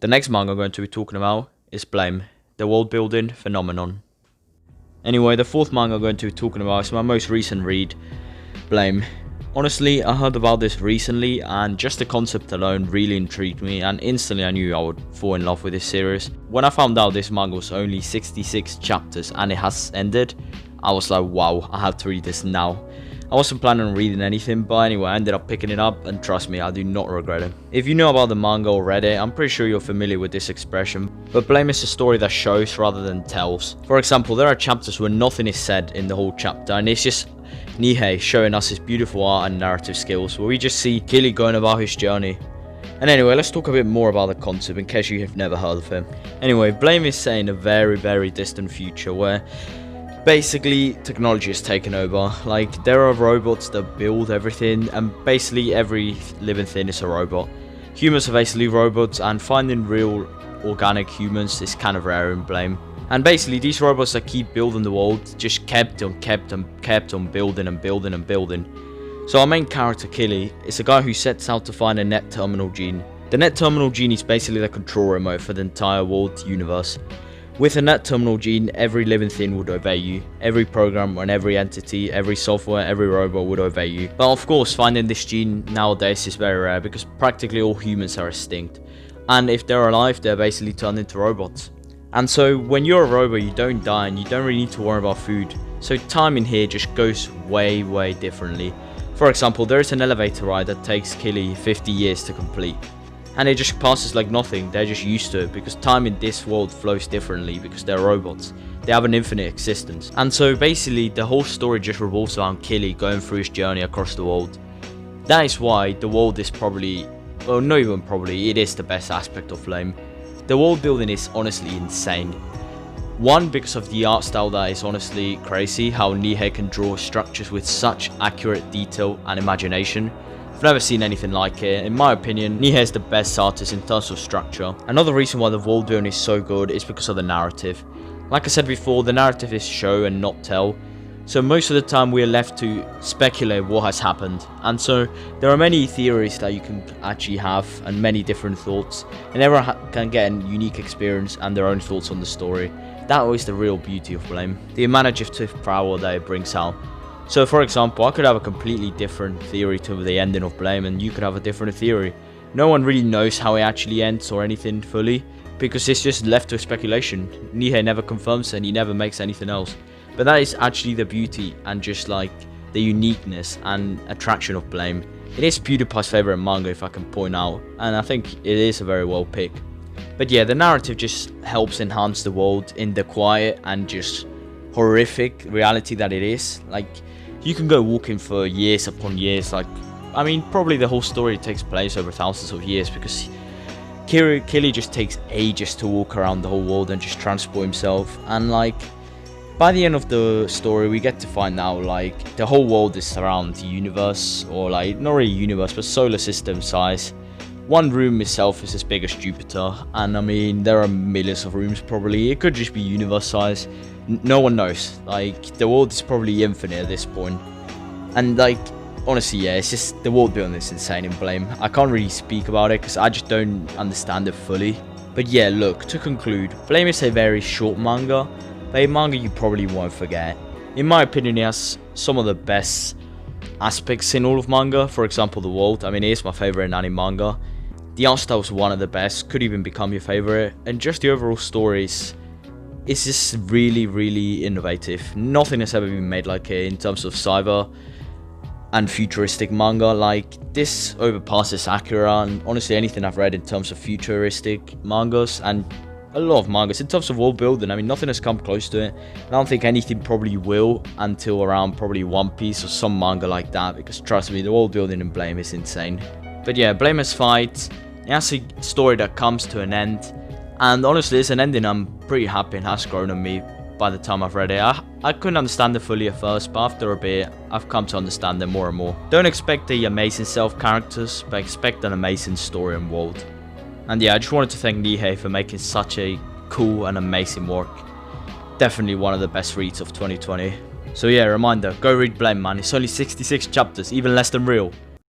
The next manga I'm going to be talking about is Blame, the world building phenomenon. Anyway, the fourth manga I'm going to be talking about is my most recent read, Blame. Honestly, I heard about this recently and just the concept alone really intrigued me, and instantly I knew I would fall in love with this series. When I found out this manga was only 66 chapters and it has ended, I was like, wow, I have to read this now. I wasn't planning on reading anything, but anyway, I ended up picking it up, and trust me, I do not regret it. If you know about the manga already, I'm pretty sure you're familiar with this expression, but Blame is a story that shows rather than tells. For example, there are chapters where nothing is said in the whole chapter, and it's just Nihei showing us his beautiful art and narrative skills, where we just see Kili going about his journey. And anyway, let's talk a bit more about the concept in case you have never heard of him. Anyway, Blame is set in a very distant future where basically technology is taken over. Like, there are robots that build everything, and basically every living thing is a robot. Humans are basically robots, and finding real organic humans is kind of rare in Blame. And basically these robots that keep building the world just kept on building and building. So our main character, Kili, is a guy who sets out to find a net terminal gene. The net terminal gene is basically the control remote for the entire world universe. With a net terminal gene, every living thing would obey you. Every program and every entity, every software, every robot would obey you. But of course, finding this gene nowadays is very rare because practically all humans are extinct. And if they're alive, they're basically turned into robots. And so when you're a robot, you don't die and you don't really need to worry about food. So time in here just goes way differently. For example, there is an elevator ride that takes Kili 50 years to complete. And it just passes like nothing. They're just used to it because time in this world flows differently because they're robots. They have an infinite existence. And so basically the whole story just revolves around Kili going through his journey across the world. That is why the world is probably, well, not even probably, it is the best aspect of Blame. The world building is honestly insane. One, because of the art style that is honestly crazy, how Nihei can draw structures with such accurate detail and imagination. I've never seen anything like it. In my opinion, Nihei is the best artist in terms of structure. Another reason why the world building is so good is because of the narrative. Like I said before, the narrative is show and not tell. So most of the time we are left to speculate what has happened, and so there are many theories that you can actually have and many different thoughts, and everyone can get a unique experience and their own thoughts on the story. That is the real beauty of Blame, the imaginative power that it brings out. So for example, I could have a completely different theory to the ending of Blame, and you could have a different theory. No one really knows how it actually ends or anything fully, because it's just left to speculation. Nihei never confirms and he never makes anything else. But that is actually the beauty and just like the uniqueness and attraction of Blame. It is PewDiePie's favorite manga, if I can point out, and I think it is a very well pick. But yeah, the narrative just helps enhance the world in the quiet and just horrific reality that it is. Like, you can go walking for years upon years. Like, I mean, probably the whole story takes place over thousands of years because Kili just takes ages to walk around the whole world and just transport himself. And like, by the end of the story, we get to find out like the whole world is around the universe, or like not really universe, but solar system size. One room itself is as big as Jupiter, and I mean there are millions of rooms probably. It could just be universe size. No one knows. Like, the world is probably infinite at this point. And like, honestly, yeah, it's just the world building is insane in Blame. I can't really speak about it because I just don't understand it fully. But yeah, look, to conclude, Blame is a very short manga, but a manga you probably won't forget. In my opinion, it has some of the best aspects in all of manga. For example, the world. I mean, it is my favorite anime manga. The art style is one of the best, could even become your favorite. And just the overall stories, it's just really innovative. Nothing has ever been made like it in terms of cyber and futuristic manga. Like, this overpasses Akira and honestly anything I've read in terms of futuristic mangas, and a lot of mangas in terms of world building. I mean, nothing has come close to it. I don't think anything probably will until around probably One Piece or some manga like that, because trust me, the world building in Blame is insane. But yeah, Blame has fights. It has a story that comes to an end, and honestly, it's an ending I'm pretty happy and has grown on me by the time I've read it. I couldn't understand it fully at first, but after a bit, I've come to understand them more and more. Don't expect the amazing self-characters, but expect an amazing story and world. And yeah, I just wanted to thank Nihei for making such a cool and amazing work. Definitely one of the best reads of 2020. So yeah, reminder, go read Blame, man. It's only 66 chapters, even less than real.